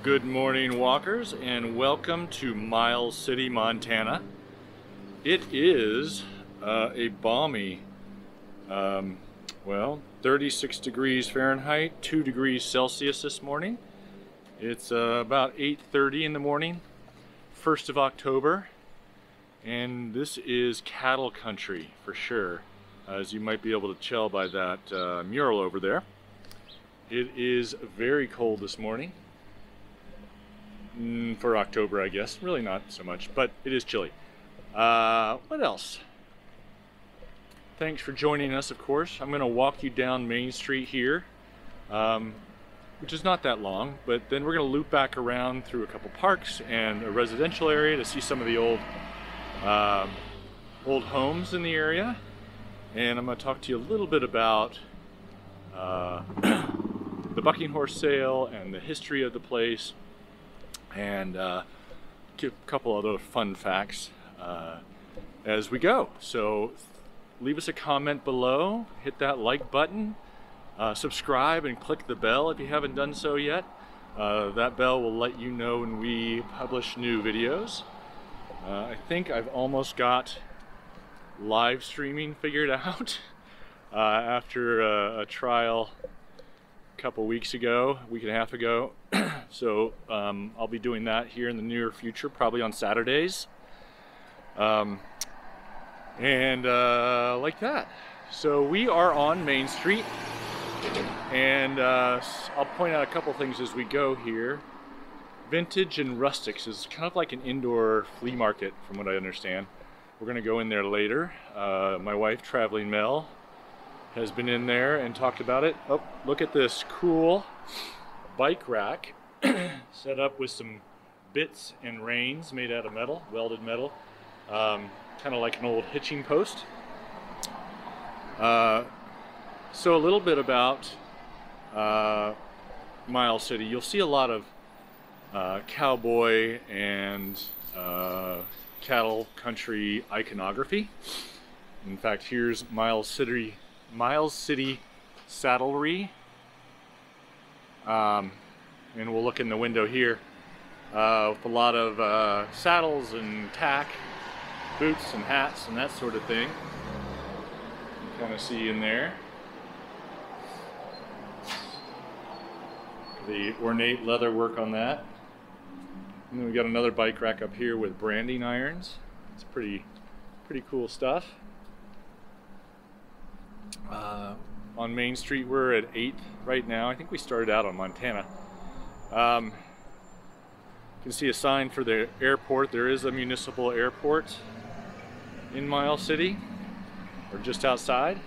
Good morning, walkers, and welcome to Miles City, Montana. It is a balmy, 36 degrees Fahrenheit, 2 degrees Celsius this morning. It's about 8:30 in the morning, 1st of October, and this is cattle country for sure, as you might be able to tell by that mural over there. It is very cold this morning. For October, I guess. Really not so much, but it is chilly. What else? Thanks for joining us, of course. I'm going to walk you down Main Street here, which is not that long, but then we're going to loop back around through a couple parks and a residential area to see some of the old homes in the area. And I'm going to talk to you a little bit about the bucking horse sale and the history of the place, and give a couple other fun facts as we go. So leave us a comment below, hit that like button, subscribe and click the bell if you haven't done so yet. That bell will let you know when we publish new videos. I think I've almost got live streaming figured out after a trial a couple weeks ago, a week and a half ago. So I'll be doing that here in the near future, probably on Saturdays, like that. So we are on Main Street, and I'll point out a couple things as we go here. Vintage and Rustics is kind of like an indoor flea market, from what I understand. We're going to go in there later. My wife, Traveling Mel, has been in there and talked about it. Oh, look at this cool bike rack set up with some bits and reins made out of metal, welded metal, kind of like an old hitching post. So a little bit about Miles City. You'll see a lot of cowboy and cattle country iconography. In fact, here's Miles City Saddlery. And we'll look in the window here with a lot of saddles and tack, boots and hats and that sort of thing. You kind of see in there the ornate leather work on that. And then we got another bike rack up here with branding irons. It's pretty cool stuff. On Main Street, we're at 8th right now. I think we started out on Montana. You can see a sign for the airport. There is a municipal airport in Miles City, or just outside.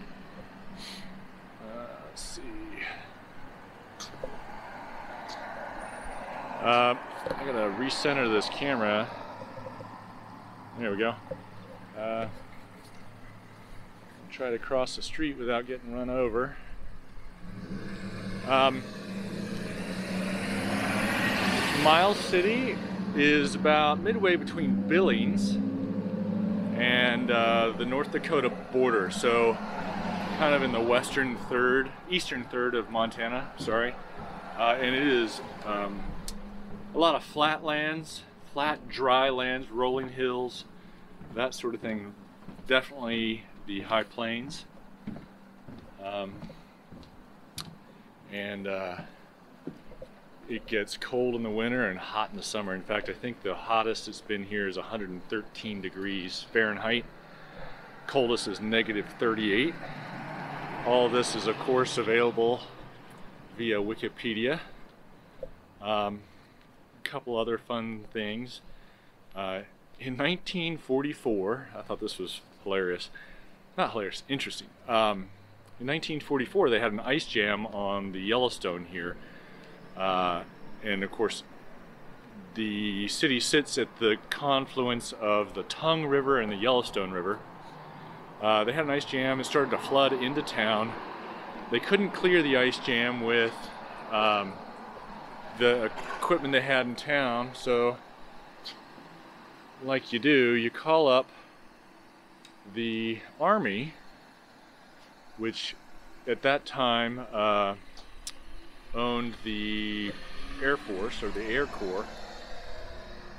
Let's see. I gotta recenter this camera. There we go. Try to cross the street without getting run over. Miles City is about midway between Billings and the North Dakota border, so kind of in the eastern third of Montana, sorry. And it is a lot of flat lands, flat dry lands, rolling hills, that sort of thing. Definitely the high plains, and it gets cold in the winter and hot in the summer. In fact, I think the hottest it's been here is 113 degrees Fahrenheit. Coldest is -38. All of this is, of course, available via Wikipedia. A couple other fun things. In 1944, I thought this was hilarious. Not hilarious, interesting. In 1944, they had an ice jam on the Yellowstone here. And of course, the city sits at the confluence of the Tongue River and the Yellowstone River. They had an ice jam. It started to flood into town. They couldn't clear the ice jam with the equipment they had in town, so like you do, you call up the Army, which at that time owned the Air Force, or the Air Corps,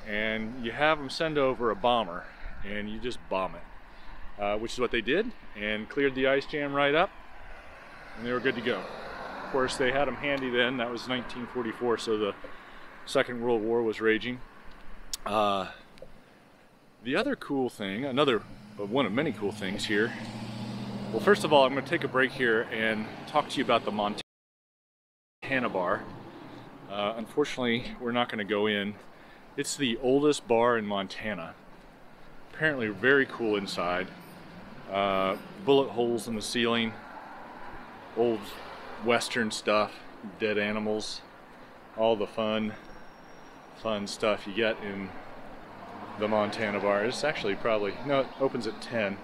and you have them send over a bomber and you just bomb it, which is what they did, and cleared the ice jam right up, and they were good to go. Of course, they had them handy then. That was 1944, so the Second World War was raging. The other cool thing, one of many cool things here, well, first of all, I'm going to take a break here and talk to you about the Montana bar. Unfortunately, we're not going to go in. It's the oldest bar in Montana. Apparently very cool inside. Bullet holes in the ceiling, old Western stuff, dead animals, all the fun stuff you get in the Montana bar. It's actually probably, no, it opens at 10.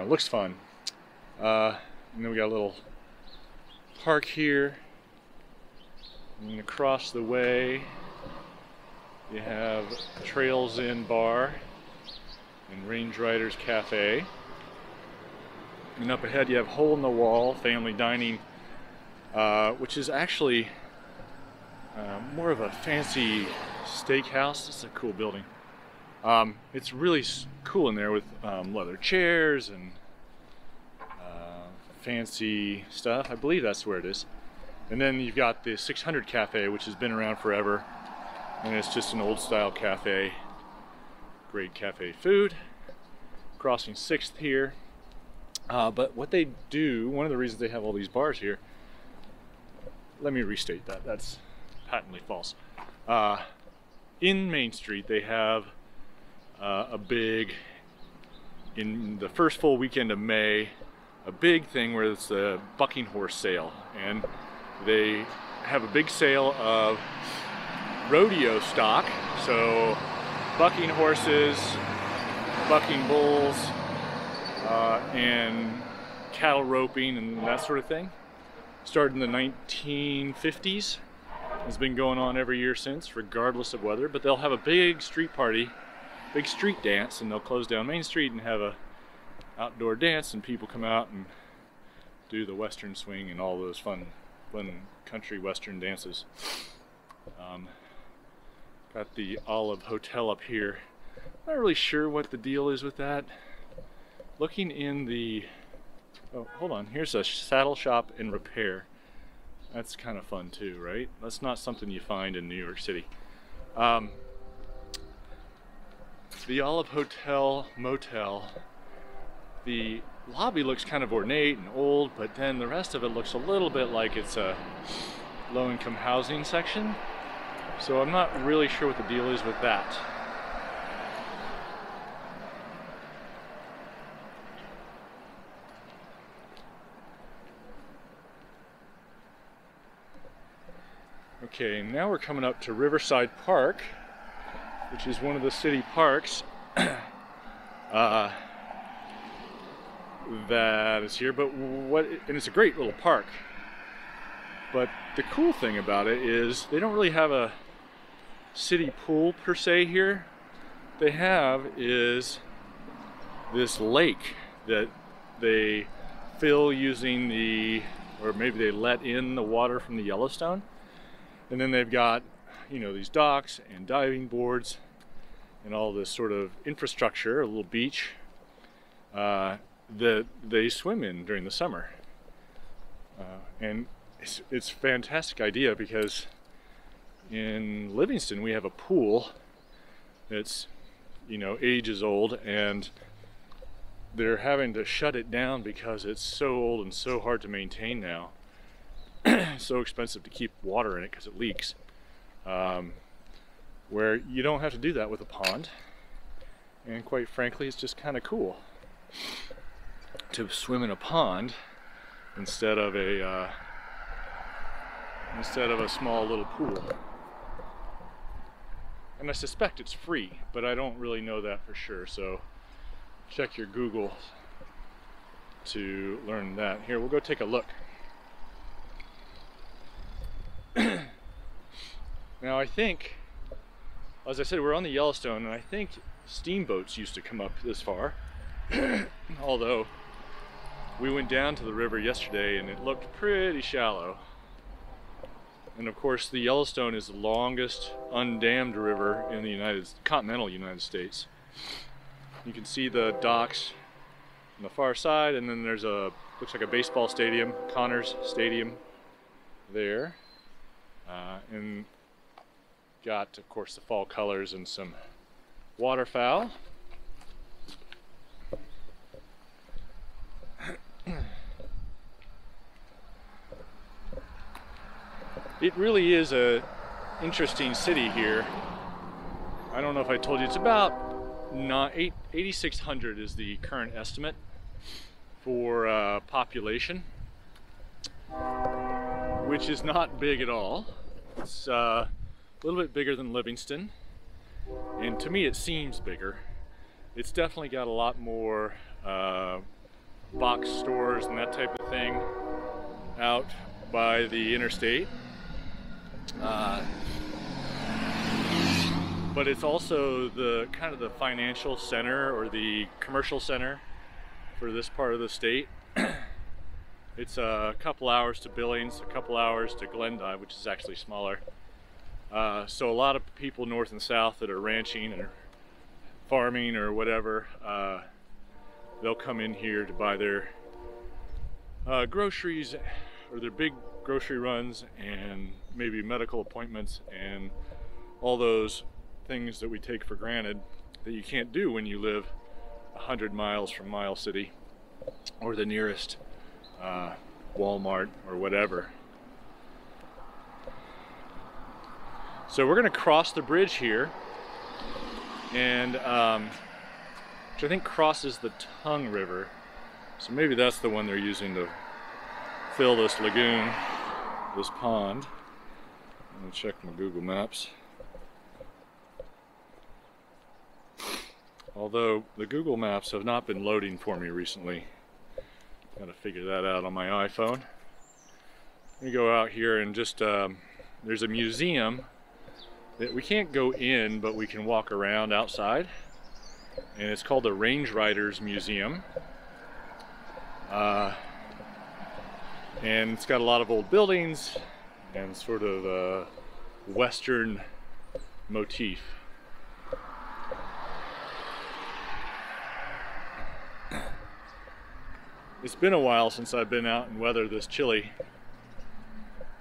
Looks fun. And then we got a little park here. And across the way you have Trails Inn Bar and Range Riders Cafe. And up ahead you have Hole in the Wall Family Dining, which is actually more of a fancy steakhouse. It's a cool building. It's really cool in there with leather chairs and fancy stuff. I believe that's where it is. And then you've got the 600 Cafe, which has been around forever, and it's just an old style cafe. Great cafe food. Crossing 6th here. But what they do, one of the reasons they have all these bars here, let me restate that, that's patently false. In Main Street they have a big, in the first full weekend of May, a big thing where it's the bucking horse sale, and they have a big sale of rodeo stock, so bucking horses, bucking bulls, and cattle roping and that sort of thing. Started in the 1950s. It's been going on every year since, regardless of weather, but they'll have a big street party, big street dance, and they'll close down Main Street and have a outdoor dance, and people come out and do the western swing and all those fun country western dances. Got the Olive Hotel up here. Not really sure what the deal is with that. Looking in the, oh, hold on, here's a saddle shop and repair. That's kind of fun too, right? That's not something you find in New York City. The Olive Hotel Motel, the lobby looks kind of ornate and old, but then the rest of it looks a little bit like it's a low-income housing section. So I'm not really sure what the deal is with that. Okay, now we're coming up to Riverside Park, which is one of the city parks that is here. And it's a great little park. But the cool thing about it is they don't really have a city pool per se here. They have is this lake that they fill using or maybe they let in the water from the Yellowstone. And then they've got, you know, these docks and diving boards and all this sort of infrastructure, a little beach that they swim in during the summer. And it's a fantastic idea because in Livingston we have a pool that's, you know, ages old, and they're having to shut it down because it's so old and so hard to maintain now. So expensive to keep water in it because it leaks. Where you don't have to do that with a pond, and quite frankly it's just kind of cool to swim in a pond instead of a small little pool. And I suspect it's free, but I don't really know that for sure, so check your Google to learn that. Here, we'll go take a look. Now I think, as I said, we're on the Yellowstone, and I think steamboats used to come up this far. Although we went down to the river yesterday and it looked pretty shallow. And of course, the Yellowstone is the longest undammed river in the continental United States. You can see the docks on the far side, and then there's looks like a baseball stadium, Connors Stadium there. And got, of course, the fall colors and some waterfowl. It really is a interesting city here. I don't know if I told you, it's about 8,600 is the current estimate for population, which is not big at all. It's a little bit bigger than Livingston, and to me it seems bigger. It's definitely got a lot more box stores and that type of thing out by the interstate. But it's also the kind of the financial center or the commercial center for this part of the state. It's a couple hours to Billings, a couple hours to Glendive, which is actually smaller. So a lot of people north and south that are ranching or farming or whatever, they'll come in here to buy their groceries or their big grocery runs and maybe medical appointments and all those things that we take for granted that you can't do when you live 100 miles from Miles City or the nearest Walmart or whatever. So we're going to cross the bridge here, and which I think crosses the Tongue River. So maybe that's the one they're using to fill this lagoon, this pond. I'm going to check my Google Maps. Although the Google Maps have not been loading for me recently. Got to figure that out on my iPhone. Let me go out here and just, there's a museum that we can't go in, but we can walk around outside. And it's called the Range Riders Museum. And it's got a lot of old buildings and sort of a Western motif. It's been a while since I've been out in weather this chilly.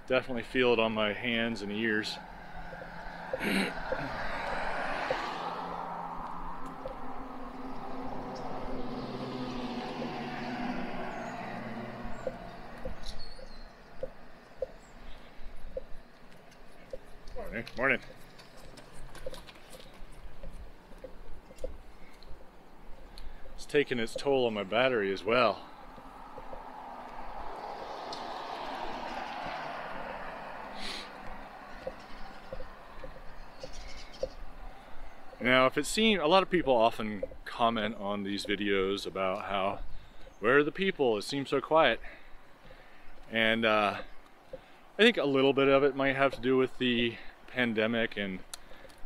Definitely feel it on my hands and ears. Morning. It's taking its toll on my battery as well. Now, if it seems, a lot of people often comment on these videos about how, where are the people? It seems so quiet. And I think a little bit of it might have to do with the pandemic and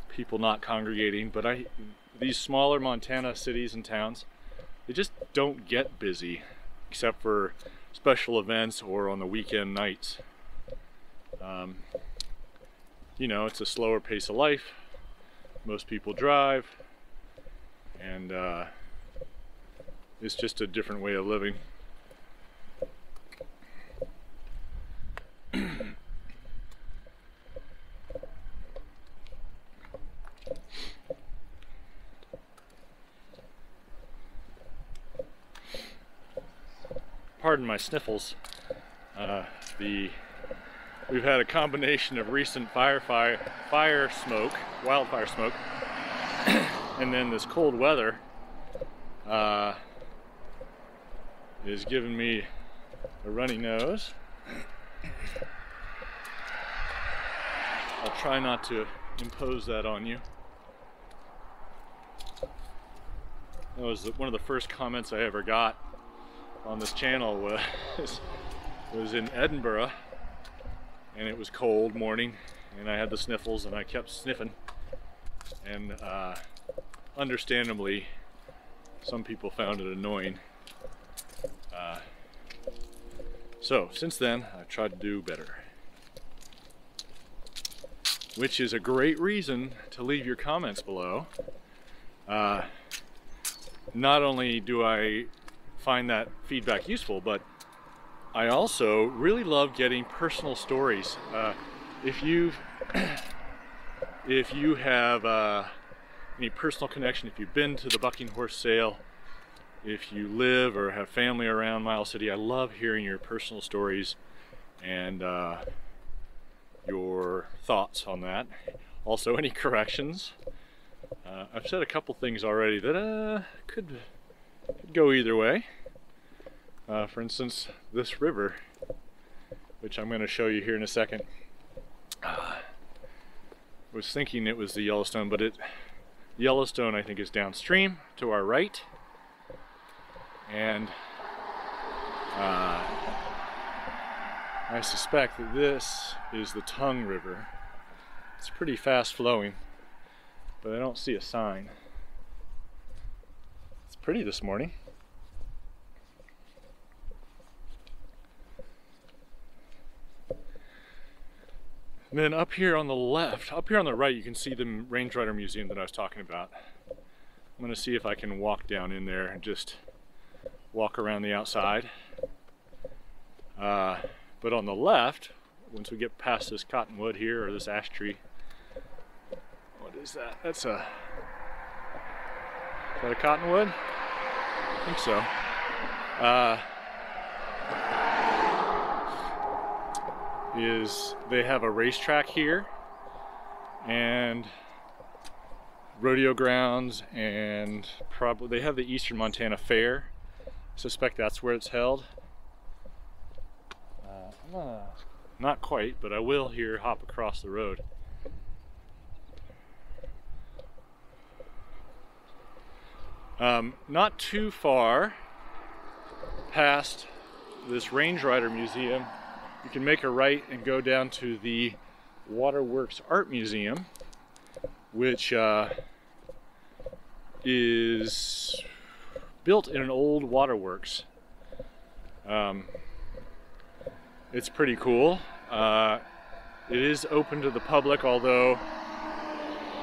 people not congregating, but these smaller Montana cities and towns, they just don't get busy except for special events or on the weekend nights. You know, it's a slower pace of life. Most people drive, and it's just a different way of living. Pardon my sniffles. We've had a combination of recent wildfire smoke, and then this cold weather is giving me a runny nose. I'll try not to impose that on you. That was one of the first comments I ever got on this channel was in Edinburgh, and it was cold morning, and I had the sniffles, and I kept sniffing, and understandably some people found it annoying. So since then I've tried to do better. which is a great reason to leave your comments below. Not only do I find that feedback useful, but I also really love getting personal stories. If you have any personal connection, if you've been to the bucking horse sale, if you live or have family around Miles City, I love hearing your personal stories and your thoughts on that. Also, any corrections. I've said a couple things already that could go either way. For instance, this river, which I'm going to show you here in a second. Was thinking it was the Yellowstone, but Yellowstone I think is downstream to our right, and I suspect that this is the Tongue River. It's pretty fast flowing, but I don't see a sign. It's pretty this morning. And then up here on the left, up here on the right, you can see the Range Rider Museum that I was talking about. I'm going to see if I can walk down in there and just walk around the outside. But on the left, once we get past this cottonwood here, or this ash tree, what is that? Is that a cottonwood? I think so. They have a racetrack here and rodeo grounds, and probably they have the Eastern Montana Fair. I suspect that's where it's held. Not quite, but I will here hop across the road. Not too far past this Range Rider Museum, you can make a right and go down to the Waterworks Art Museum, which is built in an old waterworks. It's pretty cool. It is open to the public, although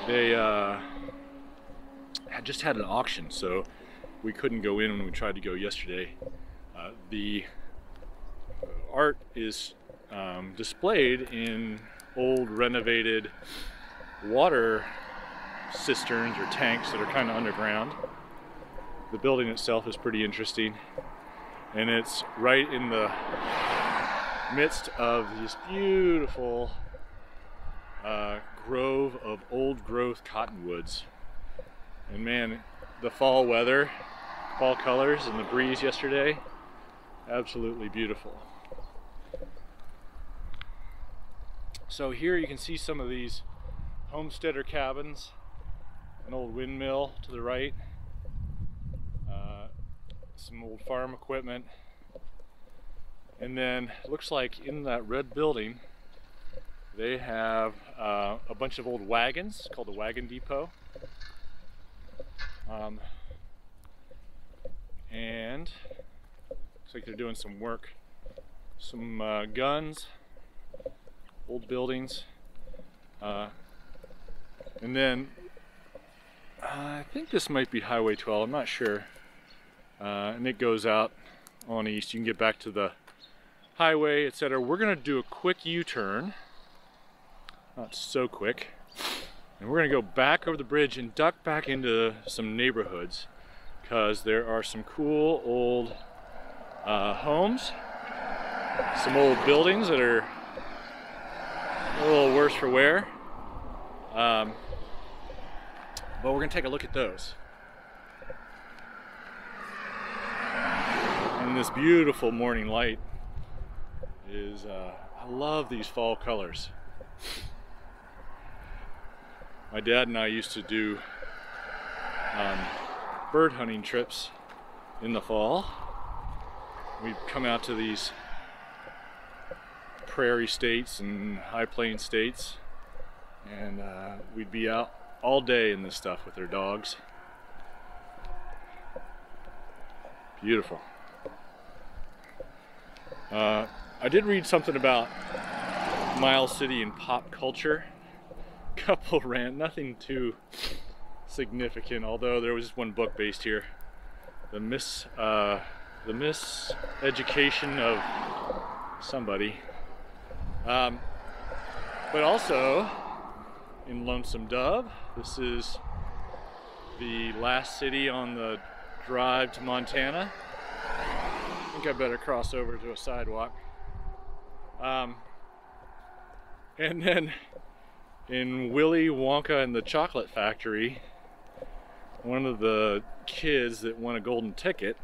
they had just had an auction, so we couldn't go in when we tried to go yesterday. The art is displayed in old renovated water cisterns or tanks that are kind of underground. The building itself is pretty interesting, and it's right in the midst of this beautiful grove of old growth cottonwoods. And man, the fall weather, fall colors, and the breeze yesterday, absolutely beautiful. So here you can see some of these homesteader cabins, an old windmill to the right, some old farm equipment, and then it looks like in that red building they have a bunch of old wagons called the Wagon Depot. And looks like they're doing some work, some guns, old buildings, and then I think this might be Highway 12, I'm not sure, and it goes out on east. You can get back to the highway, etc. We're gonna do a quick U-turn, not so quick, and we're gonna go back over the bridge and duck back into some neighborhoods, because there are some cool old homes, some old buildings that are a little worse for wear, but we're gonna take a look at those. And this beautiful morning light is, I love these fall colors. My dad and I used to do bird hunting trips in the fall. We'd come out to these prairie states and high plain states, and we'd be out all day in this stuff with our dogs. Beautiful. I did read something about Miles City and pop culture. couple nothing too significant, although there was one book based here, the miseducation of somebody, but also in Lonesome Dove. This is the last city on the drive to Montana. I think I better cross over to a sidewalk. And then in Willy Wonka and the Chocolate Factory, one of the kids that won a golden ticket,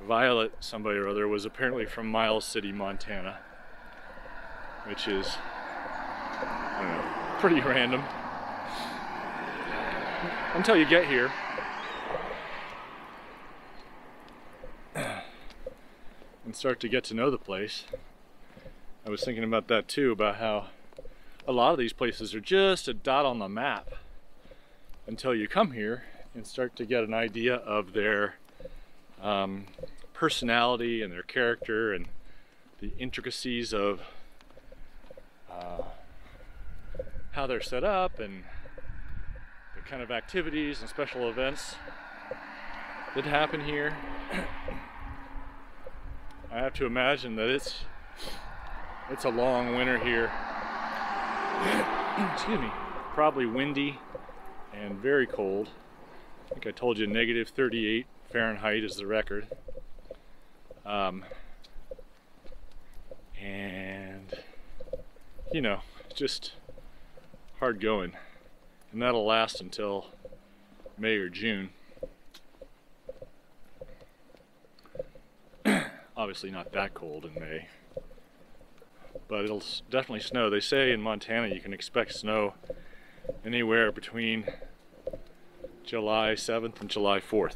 Violet somebody or other, was apparently from Miles City, Montana, which is, I don't know, pretty random. Until you get here. And start to get to know the place. I was thinking about that too, about how a lot of these places are just a dot on the map until you come here and start to get an idea of their personality and their character and the intricacies of how they're set up and the kind of activities and special events that happen here. I have to imagine that it's a long winter here. Excuse me. Probably windy and very cold. I think I told you negative 38 Fahrenheit is the record. And you know, just hard going. And that'll last until May or June. Obviously not that cold in May, but it'll definitely snow. They say in Montana you can expect snow anywhere between July 7th and July 4th.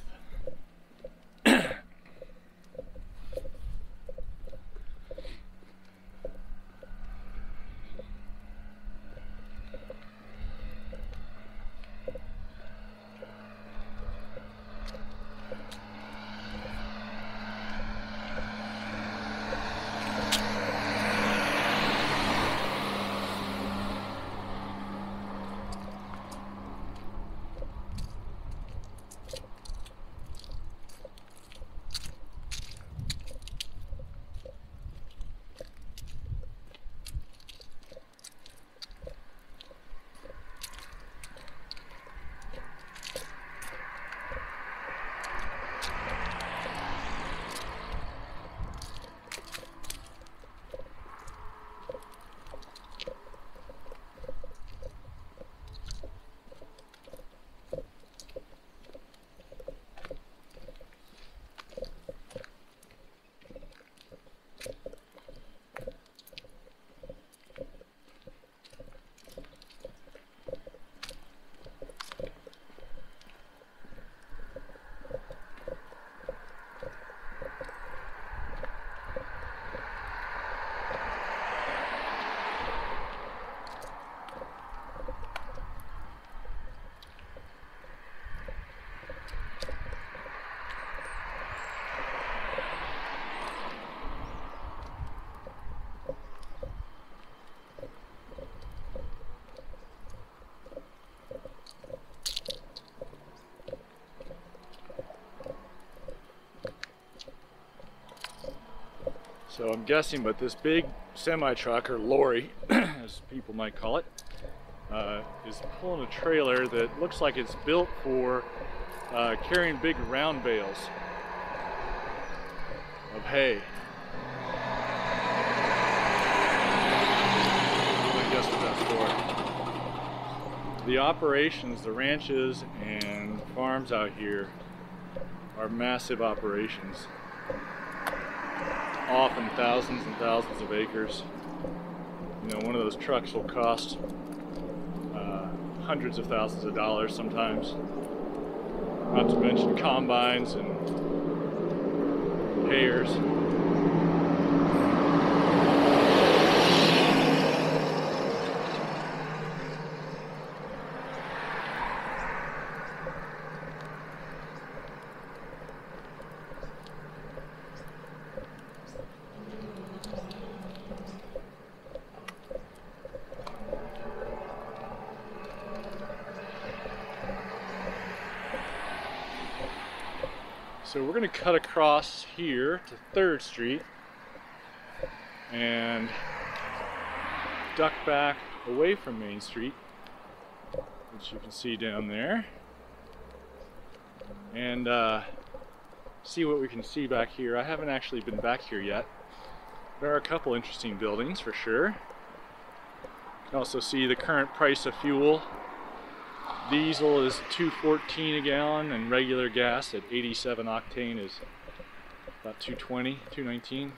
So I'm guessing, but this big semi-truck, or lorry, as people might call it, is pulling a trailer that looks like it's built for carrying big round bales of hay. I guess what that's for. The operations, the ranches and farms out here are massive operations. Often thousands and thousands of acres. You know, one of those trucks will cost hundreds of thousands of dollars sometimes. Not to mention combines and hayers. So we're going to cut across here to 3rd Street and duck back away from Main Street, which you can see down there, and see what we can see back here. I haven't actually been back here yet. There are a couple interesting buildings for sure. You can also see the current price of fuel. Diesel is $2.14 a gallon, and regular gas at 87 octane is about $2.20, $2.19.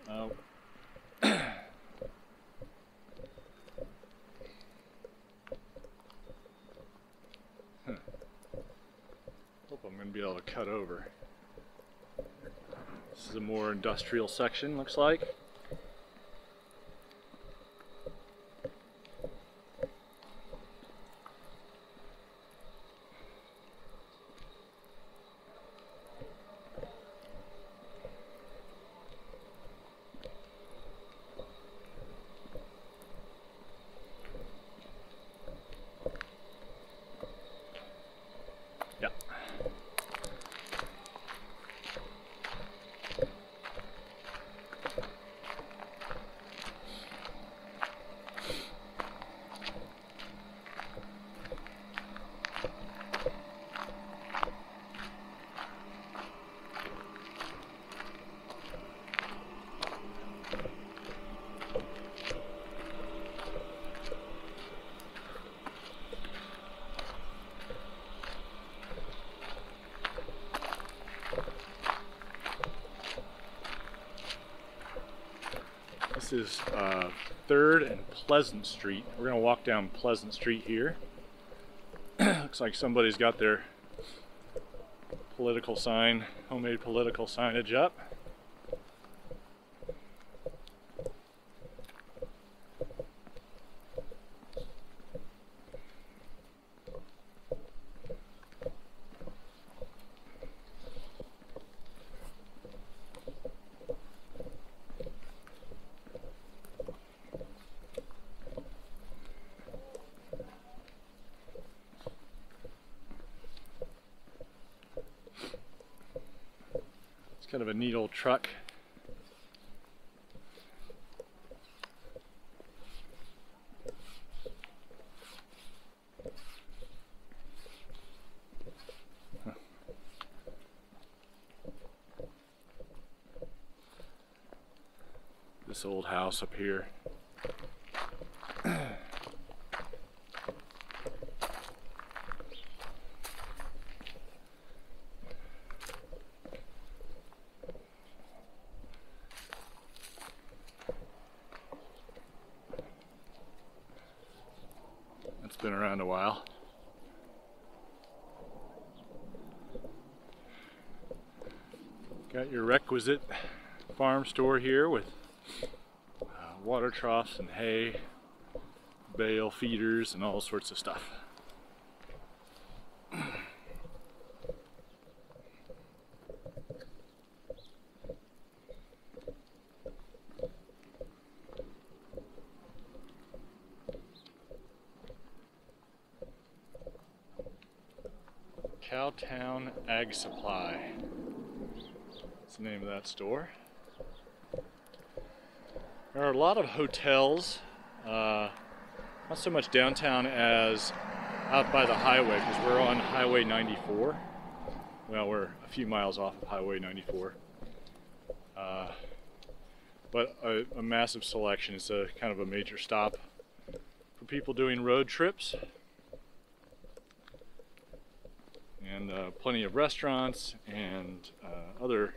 Hope I'm going to be able to cut over. This is a more industrial section, looks like. This is 3rd and Pleasant Street. We're going to walk down Pleasant Street here. Looks like somebody's got their political sign, homemade political signage up. Kind of a neat old truck. This old house up here. It's been around a while. Got your requisite farm store here with water troughs and hay, bale feeders, and all sorts of stuff. Cowtown Ag Supply. That's the name of that store. There are a lot of hotels, not so much downtown as out by the highway, because we're on Highway 94. Well, we're a few miles off of Highway 94. But a massive selection. It's a kind of a major stop for people doing road trips. And plenty of restaurants and other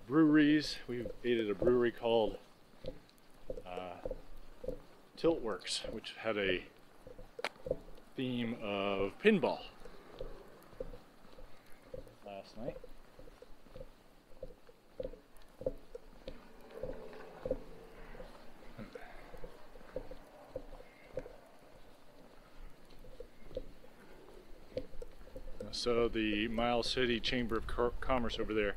breweries. We ate at a brewery called Tiltworks, which had a theme of pinball last night. So the Miles City Chamber of Commerce over there,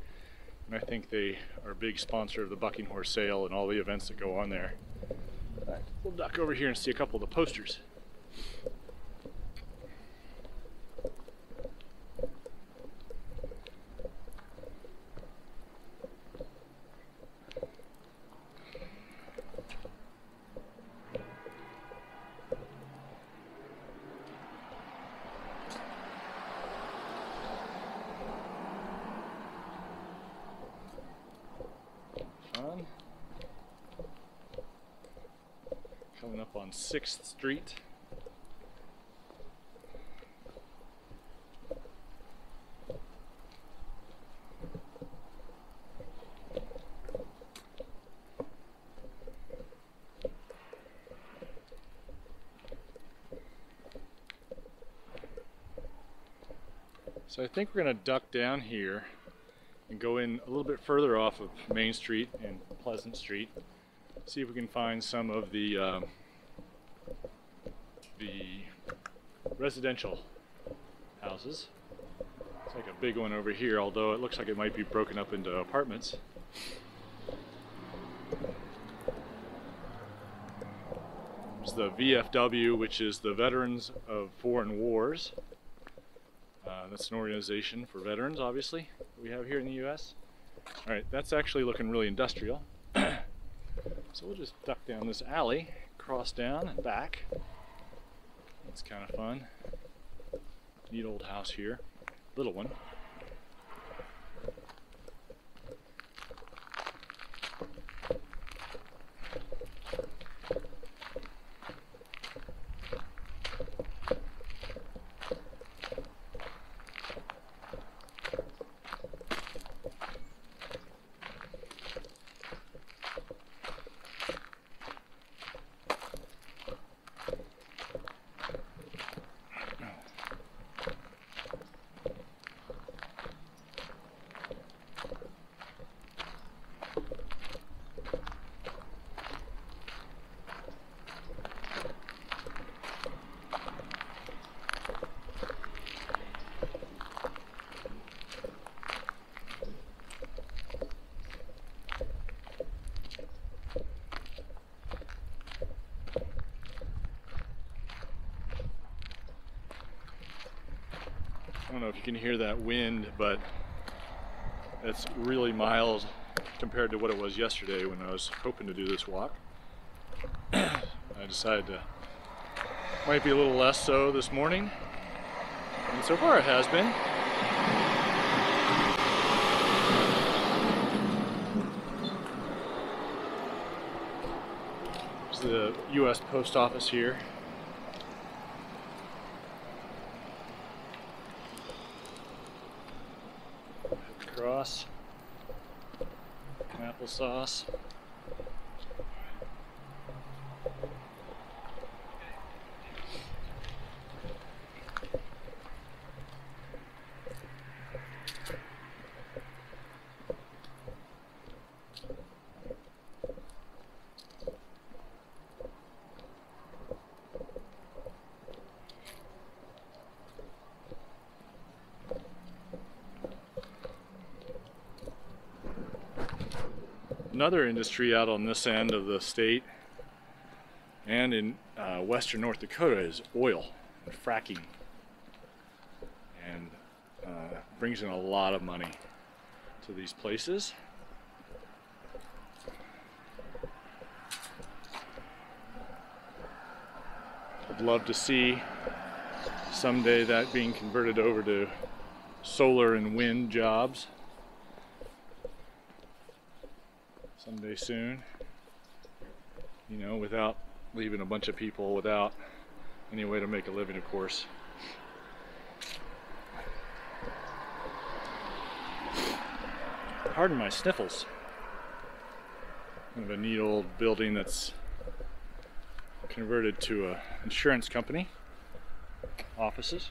and I think they are a big sponsor of the Bucking Horse Sale and all the events that go on there. All right, we'll duck over here and see a couple of the posters. Coming up on 6th Street. So I think we're going to duck down here and go in a little bit further off of Main Street and Pleasant Street. See if we can find some of the residential houses. It's like a big one over here, although it looks like it might be broken up into apartments. There's the VFW, which is the Veterans of Foreign Wars. That's an organization for veterans, obviously, that we have here in the U.S. All right, that's actually looking really industrial. So we'll just duck down this alley, cross down and back. That's kind of fun. Neat old house here, little one. I don't know if you can hear that wind, but it's really mild compared to what it was yesterday when I was hoping to do this walk. I decided to, might be a little less so this morning, and so far it has been. There's the U.S. Post Office here. Cross, applesauce. Another industry out on this end of the state and in western North Dakota is oil and fracking, and brings in a lot of money to these places. I'd love to see someday that being converted over to solar and wind jobs. Someday soon, you know, without leaving a bunch of people without any way to make a living, of course. Pardon my sniffles. Kind of a neat old building that's converted to an insurance company offices.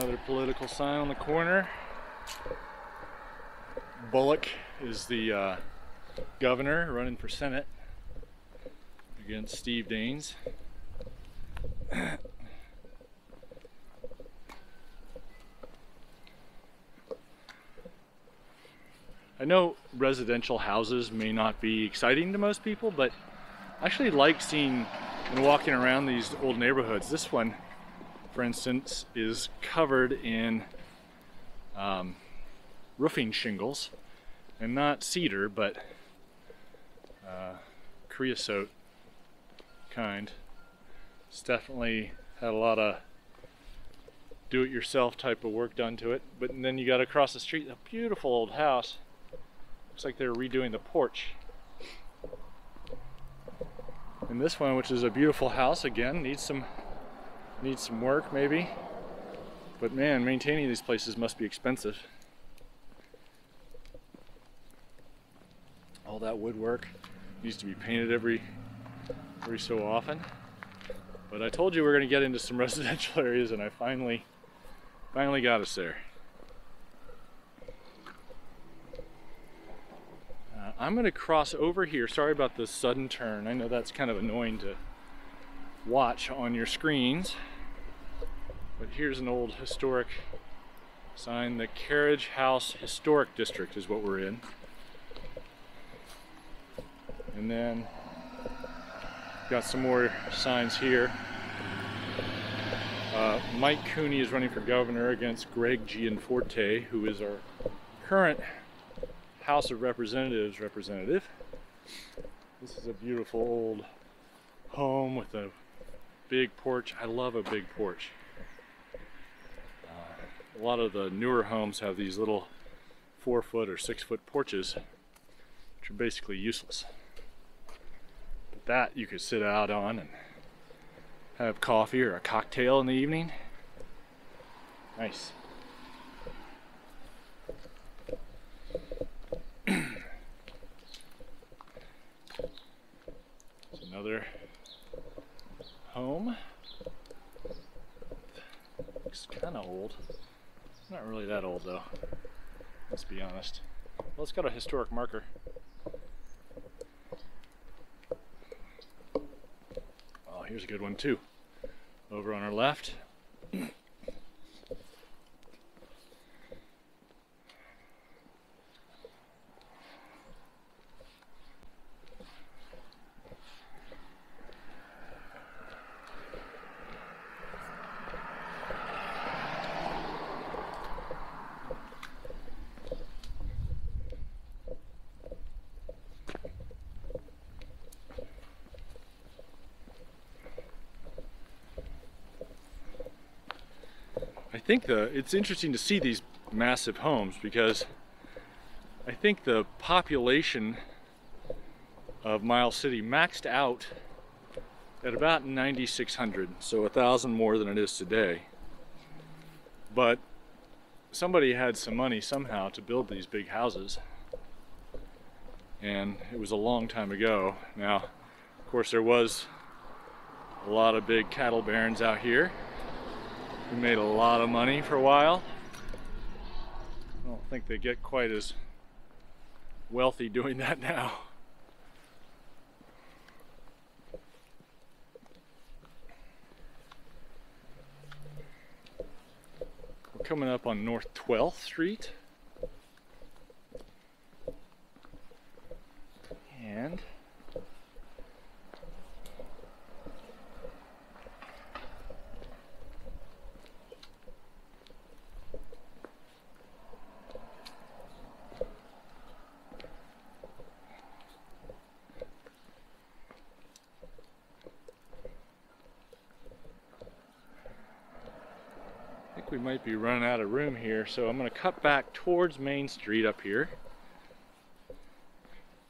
Another political sign on the corner. Bullock is the governor running for Senate against Steve Daines. I know residential houses may not be exciting to most people, but I actually like seeing and walking around these old neighborhoods. This one, for instance, is covered in roofing shingles, and not cedar, but creosote kind. It's definitely had a lot of do-it-yourself type of work done to it. But then you got across the street a beautiful old house. Looks like they're redoing the porch. And this one, which is a beautiful house, again, needs some work maybe. But man, maintaining these places must be expensive. All that woodwork needs to be painted every so often. But I told you we're going to get into some residential areas, and I finally got us there. I'm going to cross over here. Sorry about the sudden turn. I know that's kind of annoying to watch on your screens. But here's an old historic sign. The Carriage House Historic District is what we're in. And then got some more signs here. Mike Cooney is running for governor against Greg Gianforte, who is our current House of Representatives representative. This is a beautiful old home with a big porch. I love a big porch. A lot of the newer homes have these little 4-foot or 6-foot porches, which are basically useless. But that you could sit out on and have coffee or a cocktail in the evening. Nice. Another home. Looks kind of old. Not really that old though, let's be honest. Well, it's got a historic marker. Oh, here's a good one too. Over on our left. I think it's interesting to see these massive homes, because I think the population of Miles City maxed out at about 9,600, so 1,000 more than it is today. But somebody had some money somehow to build these big houses, and it was a long time ago. Now, of course, there was a lot of big cattle barons out here. We made a lot of money for a while. I don't think they get quite as wealthy doing that now. We're coming up on North 12th Street. And we might be running out of room here, so I'm going to cut back towards Main Street up here,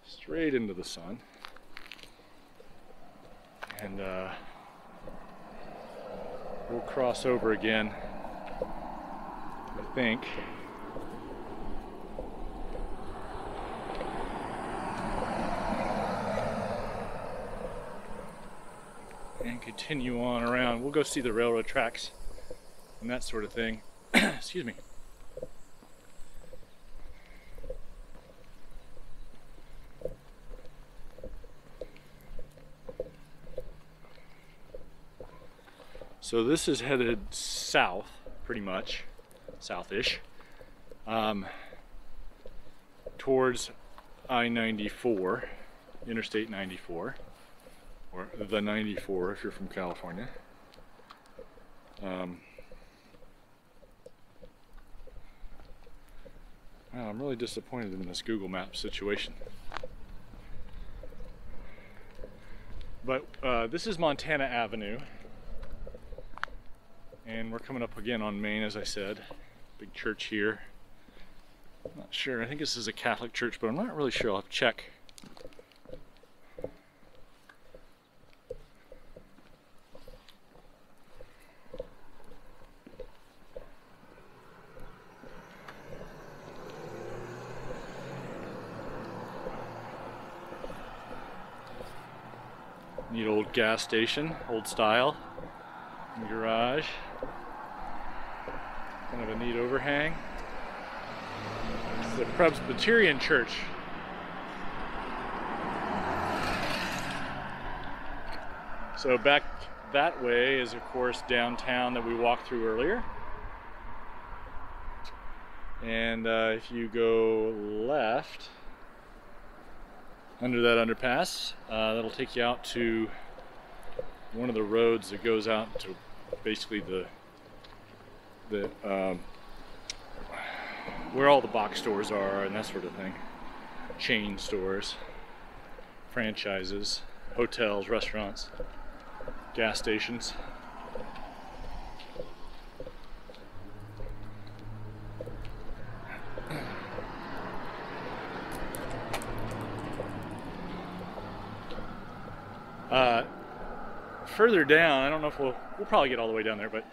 straight into the sun, and we'll cross over again, I think. And continue on around. We'll go see the railroad tracks and that sort of thing. Excuse me. So this is headed south, pretty much, southish, towards I-94, Interstate 94, or the 94 if you're from California. Wow, I'm really disappointed in this Google Maps situation. But this is Montana Avenue. And we're coming up again on Main, as I said. Big church here. I'm not sure. I think this is a Catholic church, but I'm not really sure. I'll have to check. Neat old gas station, old style. Garage. Kind of a neat overhang. It's the Presbyterian church. So back that way is of course downtown that we walked through earlier. And if you go left under that underpass, that'll take you out to one of the roads that goes out to basically the where all the box stores are and that sort of thing. Chain stores, franchises, hotels, restaurants, gas stations. Further down, I don't know if we'll probably get all the way down there, but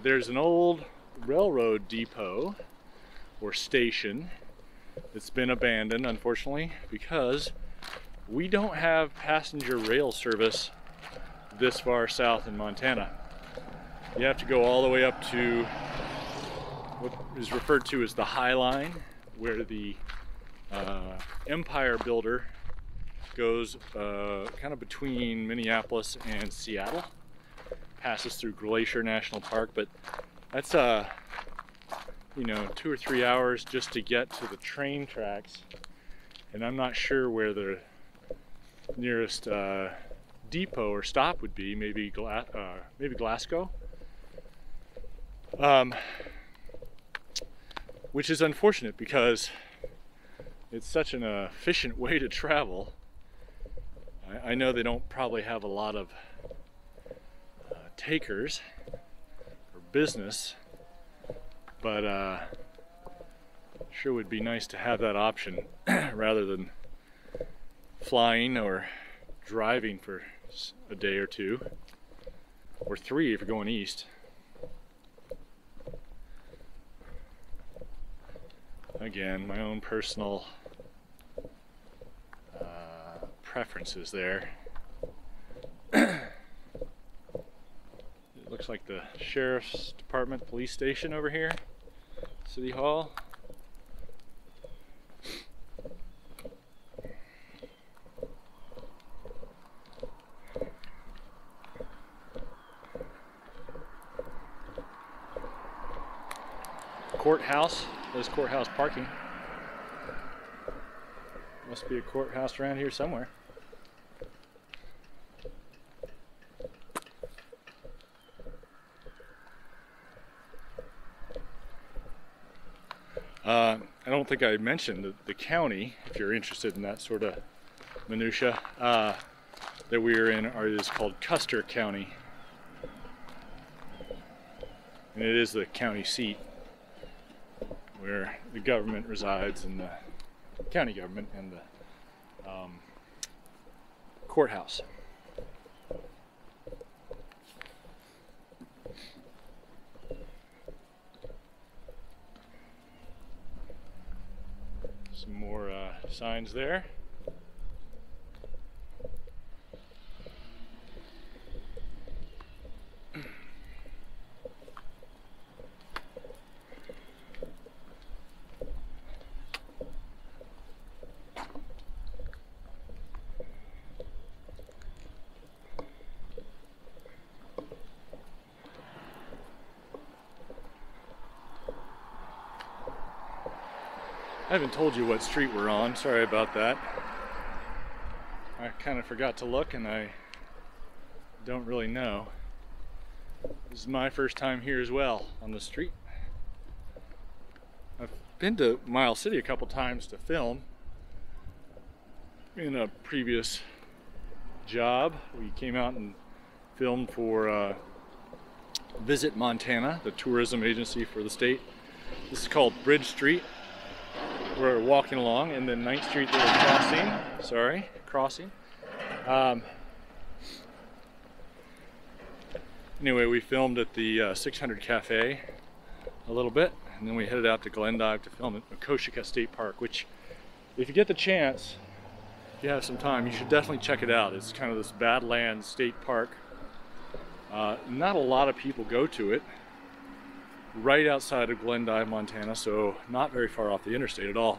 there's an old railroad depot or station that's been abandoned, unfortunately, because we don't have passenger rail service this far south in Montana. You have to go all the way up to what is referred to as the High Line, where the Empire Builder goes kind of between Minneapolis and Seattle, passes through Glacier National Park, but that's you know, 2 or 3 hours just to get to the train tracks, and I'm not sure where the nearest depot or stop would be. Maybe Glasgow, which is unfortunate because it's such an efficient way to travel. I know they don't probably have a lot of takers or business, but sure would be nice to have that option rather than flying or driving for a day or 2 or 3 if you're going east. Again, my own personal preferences there. It looks like the Sheriff's Department police station over here, City Hall. Courthouse, there's courthouse parking. Must be a courthouse around here somewhere. I don't think I mentioned the county, if you're interested in that sort of minutia, that we're in is called Custer County. And it is the county seat where the government resides, and the county government and the courthouse. Some more signs there. I haven't told you what street we're on. Sorry about that. I kind of forgot to look and I don't really know. This is my first time here as well on the street. I've been to Miles City a couple times to film. In a previous job, we came out and filmed for Visit Montana, the tourism agency for the state. This is called Bridge Street. We're walking along, and then 9th Street they were crossing. Anyway, we filmed at the 600 Cafe a little bit, and then we headed out to Glendive to film at Makoshika State Park, which, if you get the chance, if you have some time, you should definitely check it out. It's kind of this Badlands State Park. Not a lot of people go to it. Right outside of Glendive, Montana, so not very far off the interstate at all.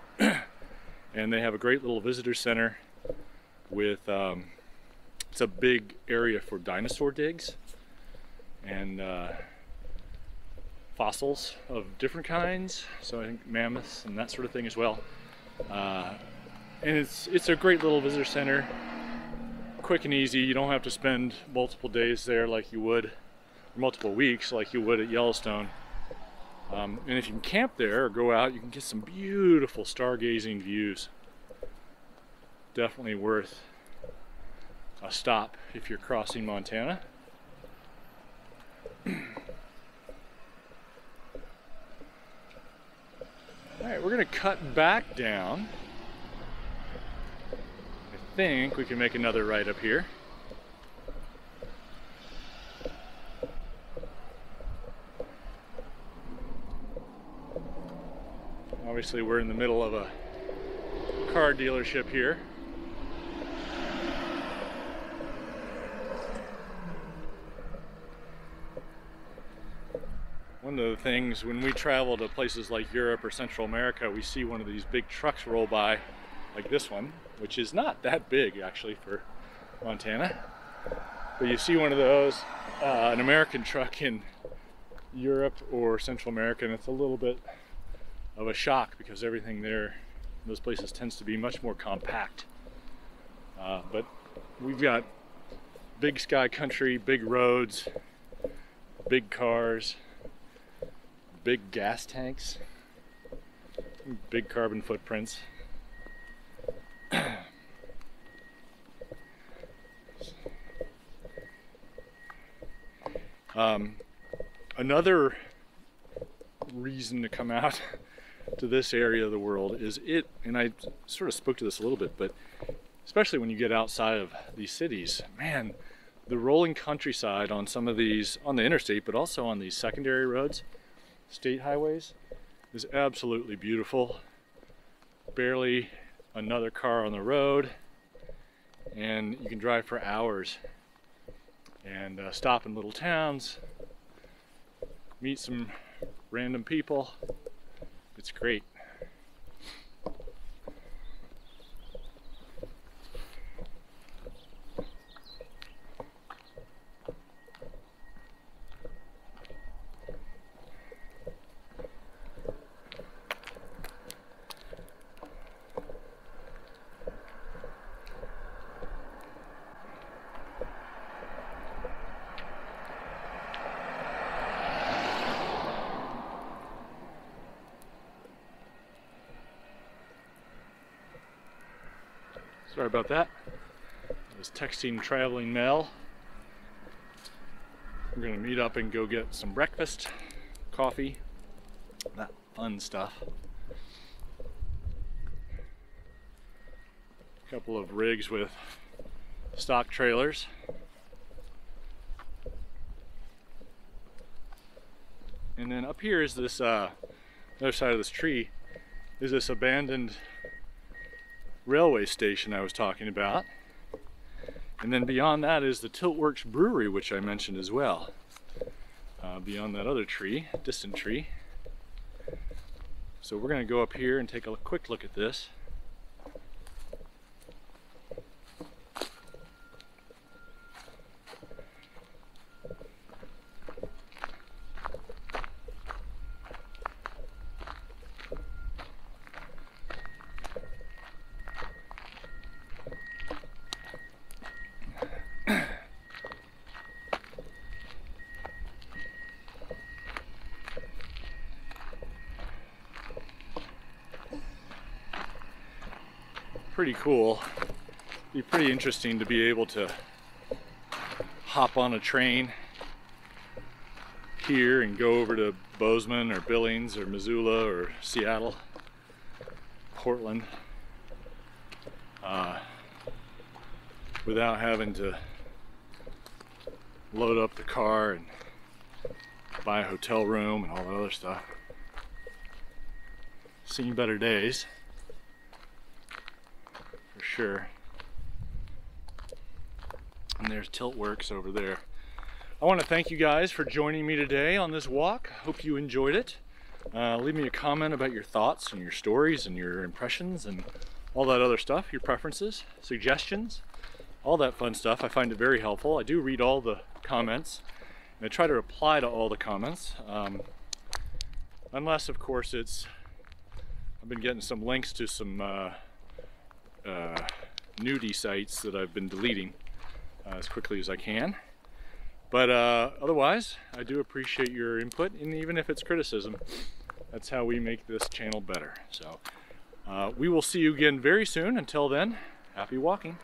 And they have a great little visitor center with, it's a big area for dinosaur digs and fossils of different kinds, so I think mammoths and that sort of thing as well. And it's a great little visitor center, quick and easy. You don't have to spend multiple days there like you would, or multiple weeks like you would at Yellowstone. And if you can camp there or go out, you can get some beautiful stargazing views. Definitely worth a stop if you're crossing Montana. Alright, we're going to cut back down. I think we can make another right up here. Obviously, we're in the middle of a car dealership here. One of the things when we travel to places like Europe or Central America, we see one of these big trucks roll by, like this one, which is not that big actually for Montana. But you see one of those, an American truck in Europe or Central America, and it's a little bit of a shock because everything there in those places tends to be much more compact. But we've got big sky country, big roads, big cars, big gas tanks, big carbon footprints. Another reason to come out to this area of the world is and I sort of spoke to this a little bit, but especially when you get outside of these cities, man, the rolling countryside on some of these, on the interstate, but also on these secondary roads, state highways, is absolutely beautiful. Barely another car on the road, and you can drive for hours and stop in little towns, meet some random people. It's great. Sorry about that. I was texting traveling Mel. We're gonna meet up and go get some breakfast, coffee, that fun stuff. A couple of rigs with stock trailers. And then up here is this, other side of this tree, is this abandoned railway station I was talking about. And then beyond that is the Tiltworks Brewery, which I mentioned as well. Beyond that other tree, distant tree. So we're going to go up here and take a quick look at this. pretty cool. Be pretty interesting to be able to hop on a train here and go over to Bozeman or Billings or Missoula or Seattle, Portland, without having to load up the car and buy a hotel room and all that other stuff. Seen better days, for sure. And there's Tiltworks over there. I want to thank you guys for joining me today on this walk. Hope you enjoyed it. Leave me a comment about your thoughts and your stories and your impressions and all that other stuff, your preferences, suggestions, all that fun stuff. I find it very helpful. I do read all the comments and I try to reply to all the comments. Unless, of course, I've been getting some links to some nudie sites that I've been deleting as quickly as I can. But otherwise, I do appreciate your input, and even if it's criticism, that's how we make this channel better. So we will see you again very soon. Until then, happy walking.